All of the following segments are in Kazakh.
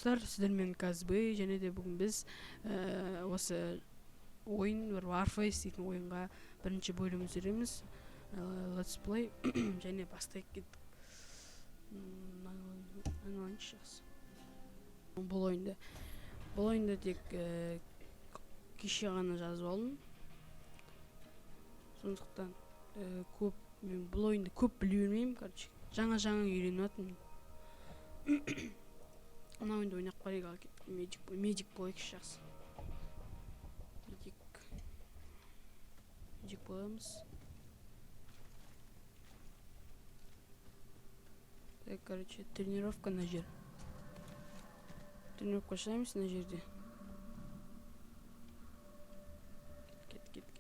достар, сіздермен Казбы, және де бүгін біз осы ойын, бір Warface дейтін ойынға бірінші бөлім түсіреміз. Let's play және бастайық кеттік. Айналайыншы жақсы. Бұл ойынды тек кеше ғана жазып алдым. Сондықтан мен бұл ойынды көп біле бермеймін, короче. Жаңа үйреніп жатырмын. Мына ойынды ойнап қарайық. Медик болайықшы жақсы. Медик боламыз. Так, короче, тренировка на жер. Тренировка жасаймыз на жерде. Кет.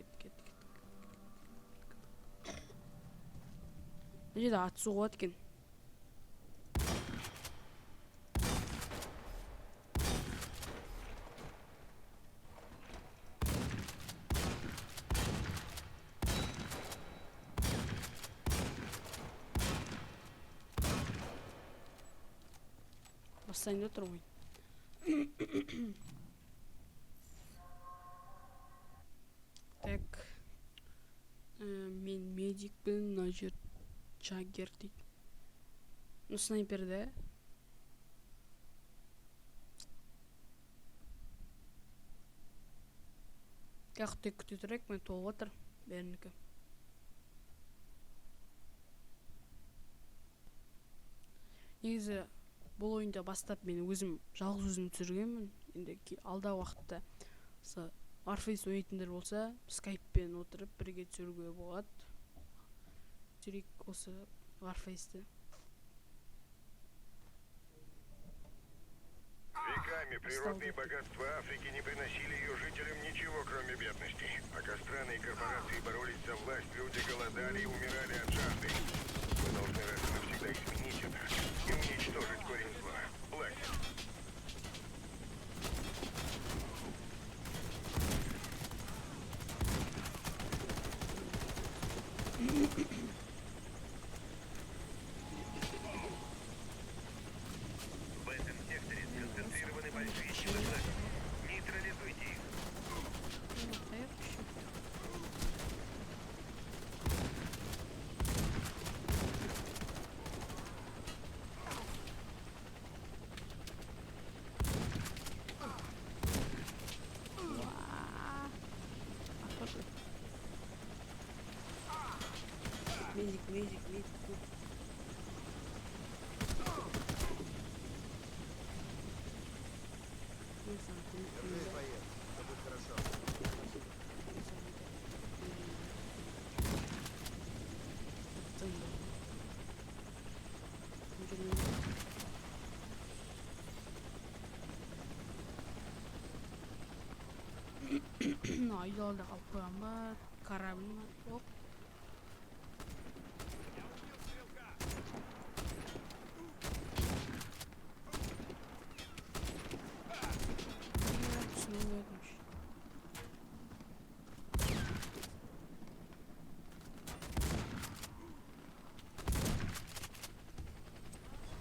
Мына жерде атысу болады екен. Бастайын отыр ойын. Так, мен медикпін, мына жер Джаггер дейді. Ну, снайпер да. Қақтай күте тұрайық, мен толып отыр бәрінікі. Негізі бұл ойында бастап мен жалғыз өзім түсіргенмін. Енді алда уақытта Warface ойнайтындар болса, скайппен отырып бірге түсіруге болады. Түсірейік осы Warface'ті. Веками природные богатства Африки не приносили ее жителям ничего, кроме бедности. Пока страны и корпорации боролись за власть, люди голодали и умирали от жажды. Мы должны раз и навсегда изменить это и уничтожить корень зла. Власть. В этом секторе сконцентрированы большие силы власти. Нейтрализуйте их. Медик. Это будет хорошо. Ayolda қалып қойған ба, корабль ма? Оп.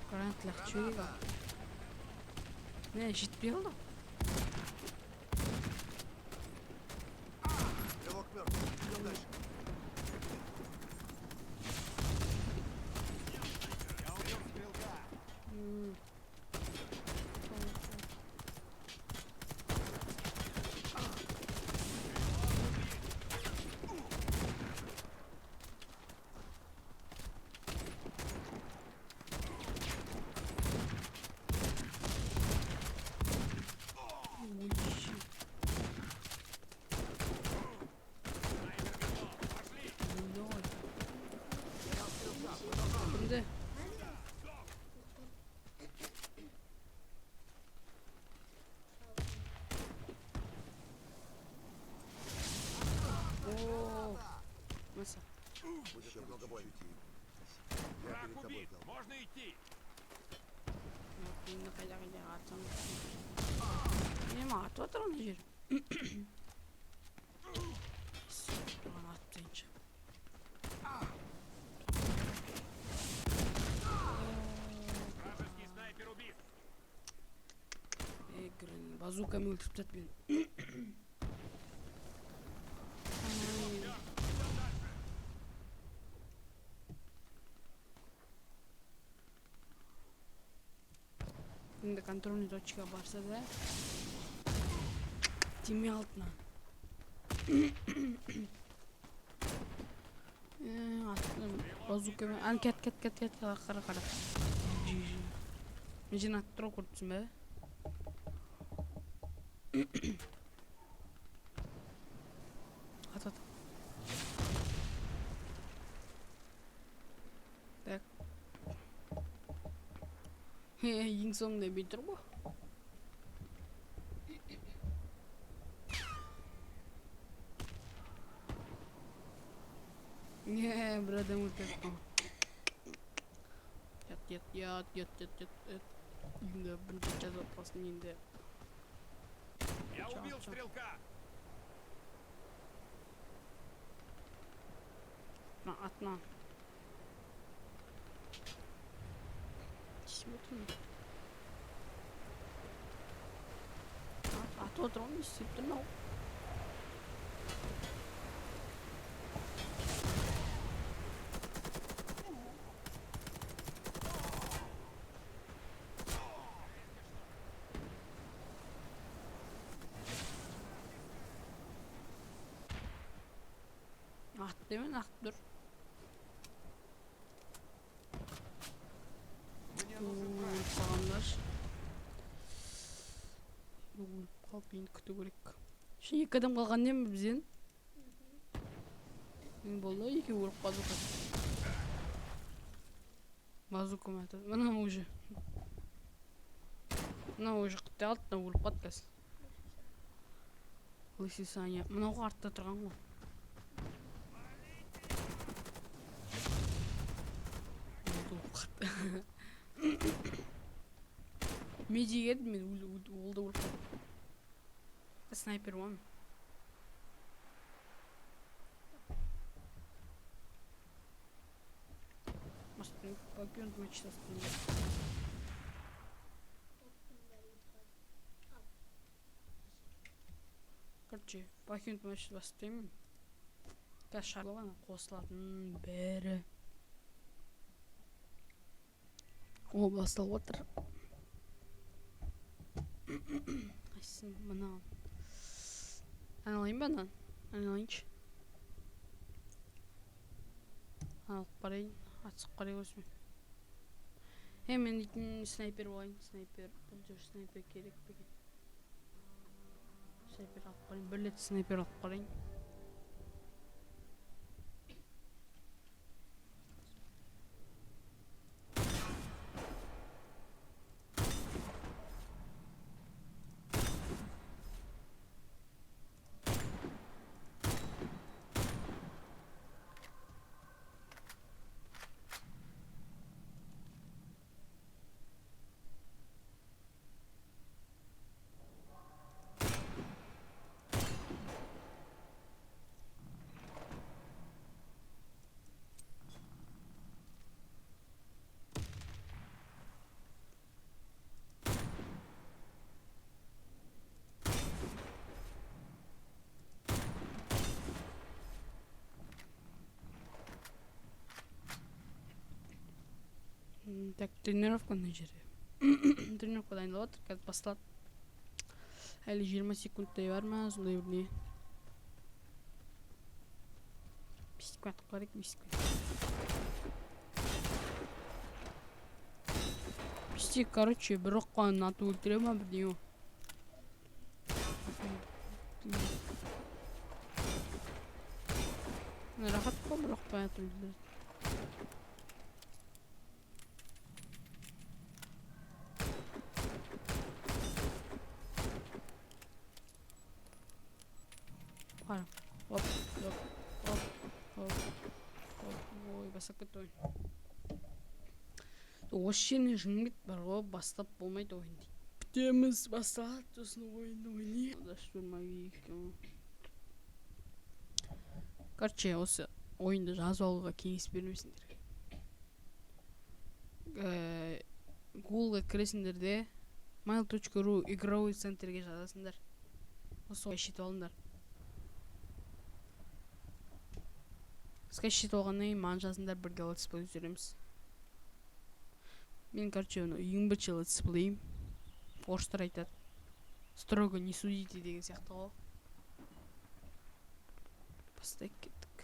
Грантлах чуйга. Не, жетпей қалды. Стрелок мертв. Идем дальше. Я убил стрелка. Кімді? Ооо, маса. Будет немного больно. Я Враг перед тобой убит, дал. можно идти. Енді қайда атсам. Нема атып отыр ана жер. Тұрған атып тайыншы. Вражеский снайпер убит. базукамен өлтіріп тастады мені. Енді контрольный точкаға барса да тимей алтына. Базукамен ан кет қара. Мен жен аттыра көрдісің бе? Ат. Так. Ең соңында бейтір ғой. Bir adam өлтірді. Ят. Енді бірінші жазып басын енді. Я убил стрелка! Атна. Смотри. Аты отырған не істеп тұр мынау? Ат демен ақ тұр. Қалғандар. Өліп қалып енді күту керек. Екі адам қалған не ме бізден? Мен болды, екі өліп базука. Базука ма атады. Мына уже. Мына уже қыттай алды, мына өліп қалды қазір. Лысый Саня. Мынауға артта тұрған ғой. Медиа еді, мен олды өліп қалды. Снайпер вон. Мастын пакет мачтасын. Короче, пакет мачты бастаймын. Қазір шарлаған қосылатын бәрі. Ол басталып отыр. Қайсын мына. Айналайын ба нан? Айналайыншы. Алып қарайын. Атсық қарай өсім. Мен дейтін снайпер болайын. Снайпер. Бұл жер снайпер керек бекен. Снайпер алып қарайын. Бір рет снайпер алып қарайын. Так, тренировка на жерде. Тренировка дайындалып отыр, қазір басталады. Әлі 20 секундтай бар ма, сондай бір не. Бистік атып қарайық, бистік. Бистік, короче, бір оққанын аты өлтіре ма, бір не о. Рахат па, бір оқпай аты өлтіреді. Оп. Ой, басақыт ойын. Осы жеріне жыңғыт бар ғой, бастап болмайды ойын дейді. Бітеміз, басталады, сосын ойынды ойнайық. Ода штурмовик. Короче, осы ойынды жазып алуға кеңес бермесіңдер. Гуглға кіресіңдер де mail.ru игровой центрге жазасыңдар. Осы шет алыңдар. Скачать алғаннан кейін маған жазыңдар, бірге летсплей түсіреміз. Мен, короче, ең бірінші летсплейім. Орыстар айтады. Строго не судите деген сияқты ғой. Бастайық кеттік.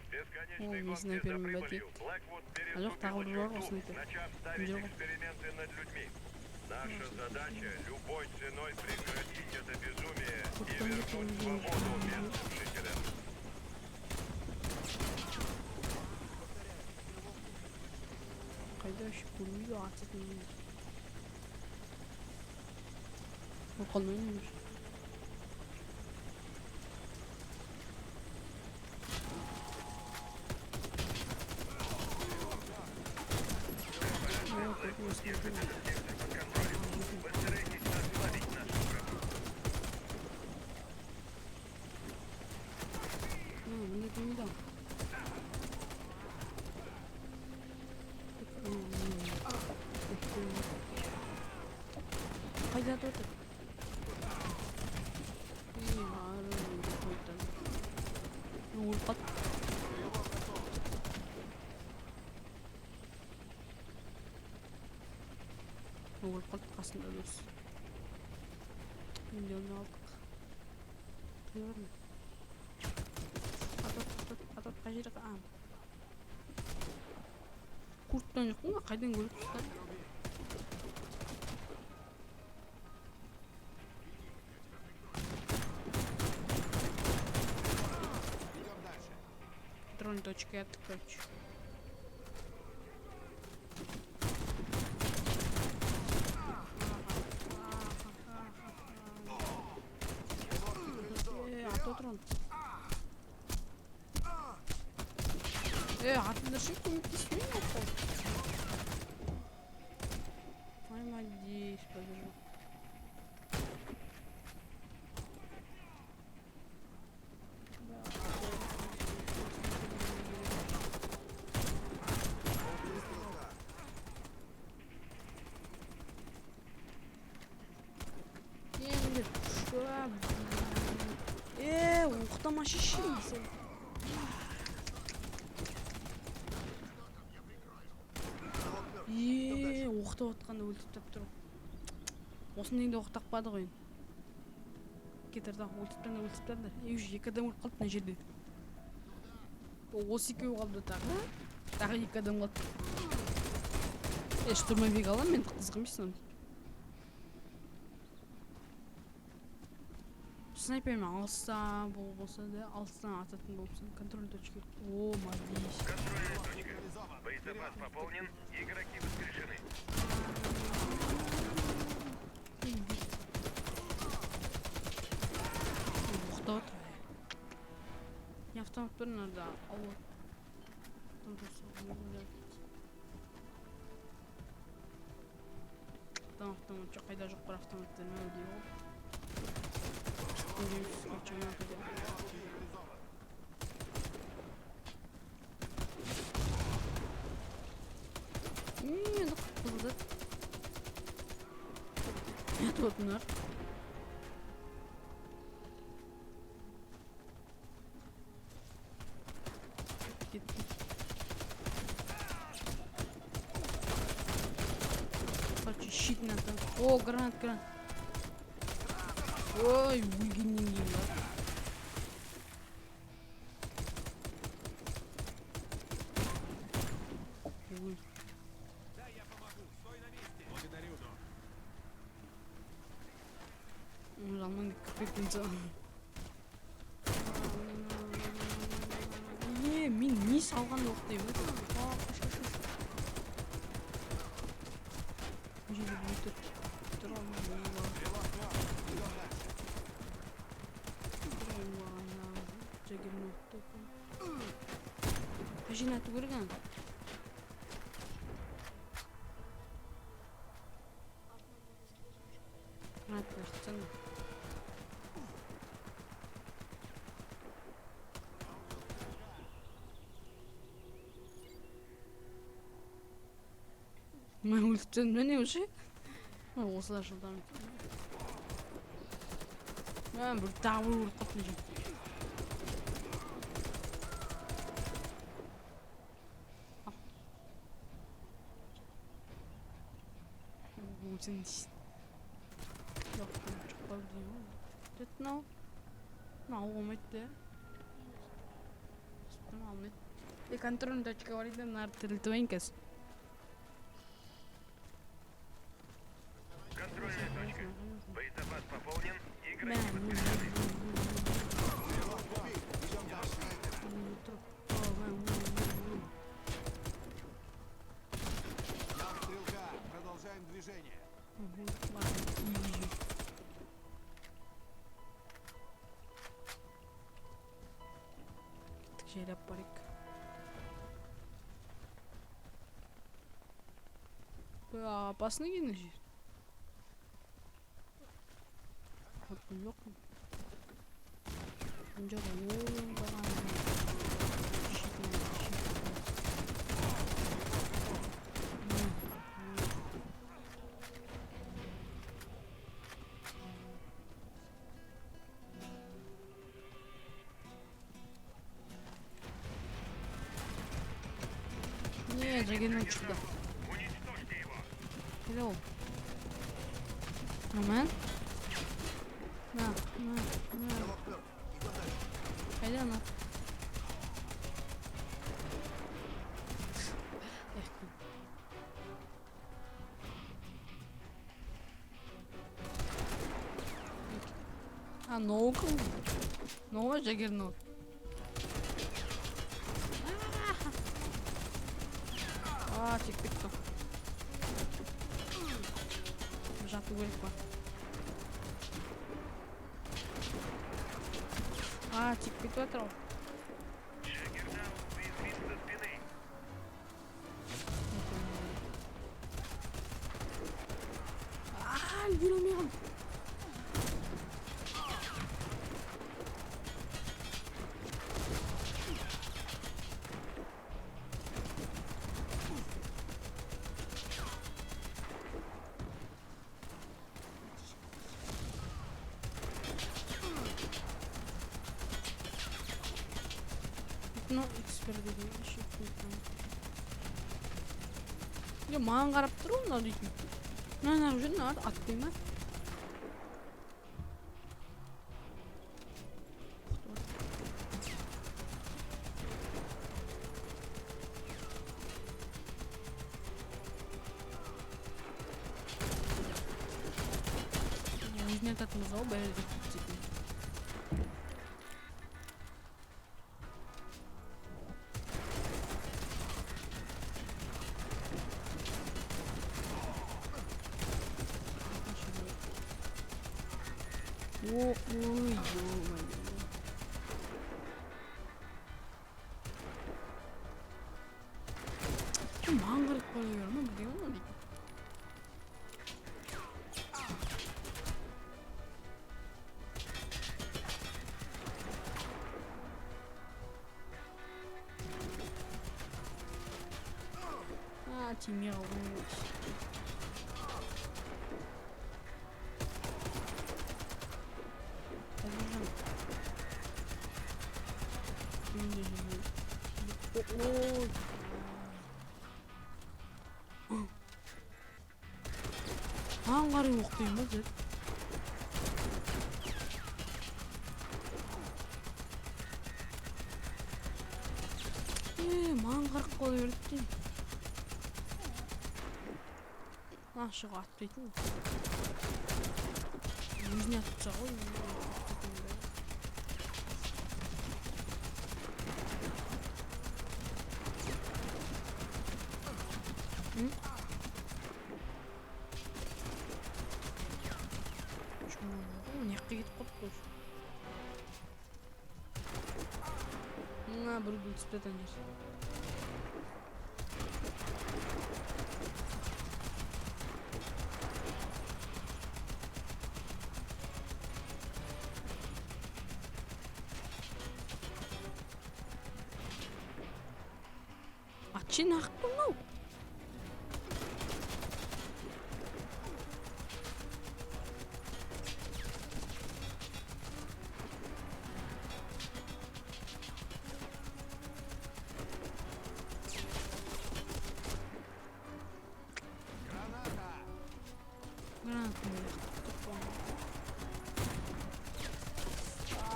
Бесконечный О, гонки снайпер за не прибылью. байтик. Блэквуд Алло, тағы переступил бір бар ғой черту, снайпер. начав ставить Жоқ. эксперименты над людьми. Наша задача любой ценой прекратить это безумие и вернуть свободу местным жителям. Қайда вообще көрмейді ататын. Оқалмай немеш. Қайда тұрды? Өліп қалды. Өліп қалды қасында дос. Енді оны алдық. Не бар ма? Атат қай жері қа? Курттан жоқпын ба? Қайдан көріп тұрсың? Контрольной точки открыть. А то трон. Атындыршы көмектеспей ме қол? Поймадись, побежал. Уқтама шешейін сен. Оқтап отқанда өлтіп тұр. Осының да оқтақ бады қойын. Кетерді өлтіптен. Уже екі адам өліп қалды мына жерде. Осы екеу қалды тағы. Тағы екі адам қалды. Штурмовик алам, мен қызғымайсың оны. Снайпермен алса болса да, алыстан ататын болсын. Контрольная точка. О, молодец. Контрольная точка. Боезапас пополнен, игроки воскрешены. Ух, не автомат бір надо. Алло. Автомат жоқ, қайда жоқ бір автоматтар ма өдей ғой. Енді қылды. Нет, вот бұнар. Кетті. Хочу щит надо. О, гранат. Ой, өлгеннен кейін бар. Да, я помогу. Стой на месте. Благодарю, но. Жалман кірпекпен мен не салғанда оқтаймын. Жинату керек ана. Атпаштан. Mən өлtürdüm, ne уже? Осылар жылдам екен. Бір тағы бір ұрып қапты жеп. Сен дейсің. Жоқ, шықпау деймін. Деді мынау. Мынау болмайды да. Мынау алмайды. Контрольный точка бар еді, мына тірілтіп айын қазір. Контрольная точка. Боезапас пополнен. Играть Мә, подписали. Идем дальше. Я стрелка. Продолжаем движение. Жайлап барайық. Опасный екен жер. Отын жоқ. Жоқ, не, жагеннен шықты. Уничтожьте его. Келе ол. Амен. На. Стрелок мертв. Идем дальше. Қайда ана? Новый кім? Новый жагер новый. Тек-тек тұр. Жату керек па? Тек-тек өтір ол. Джаггернаут уязвим со спины. Үлгермеймін. Ну, эксперт деген еще көйтім. Маған қарап тұр ол мынау дейтін. Мына жүрін атпай ма? Өзіне ататымыз ау бәрі де көптейтін. Ой, ё-моё. Маған қарап қоя берме, бірдеңе ма дейді. Тиме қалған. Маған қарай оқпайын ба зет? Маған қарап қоя берді дейм. Шыға атпайтын. Өзіне атпыса ғой. Неққа кетіп қойып қойшы. Бір гүл түспетен жер. Atçın hakkı mı?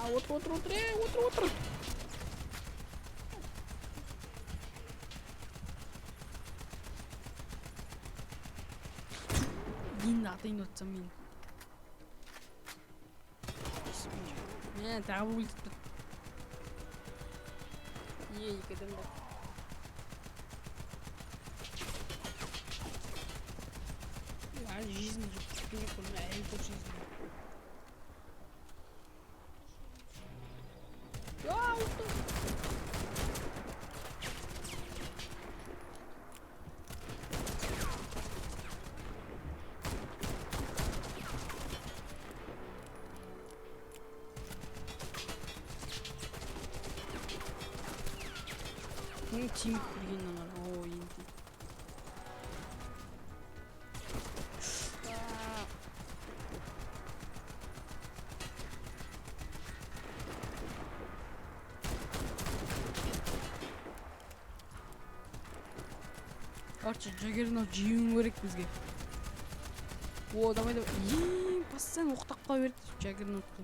Отыр. Дейін атайын отсам мен. Мен тағы өлтіп тұр. Екі адам бар. Жизнь же перекольная, я не хочу жизнь. Тим кіргеннен ғана, о, енді. Короче, Джаггернаут жеуің керек бізге. О, давай. Постоянно оқтап қала берді Джаггернаутты.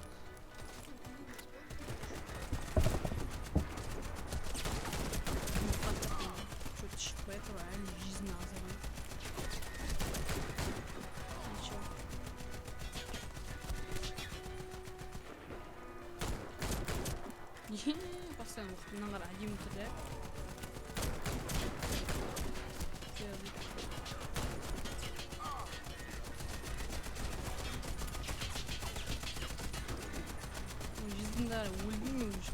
Что-то шықпай тұр, әлі жизнь азаған. Постоянно оқтымнан қара әдемі тұр, да? Жизньда өлдім мен уже.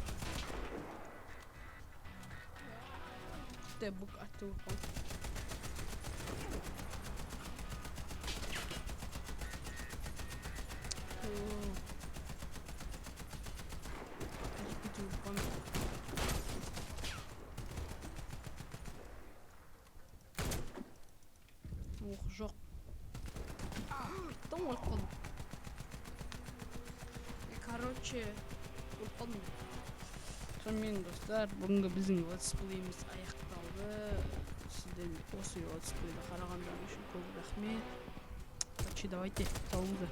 Құттай бұқ атты өппам. Әжіпкеті өппам. Оқ, жоқ. Биттім өліп қалдым. Короче, өліп қалдым. Сонымен достар, бүгінгі біздің летсплейіміз аяқталды. Сіздер осы летсплейді қарағандар үшін көп рахмет. Короче, давайте, салыңыздар.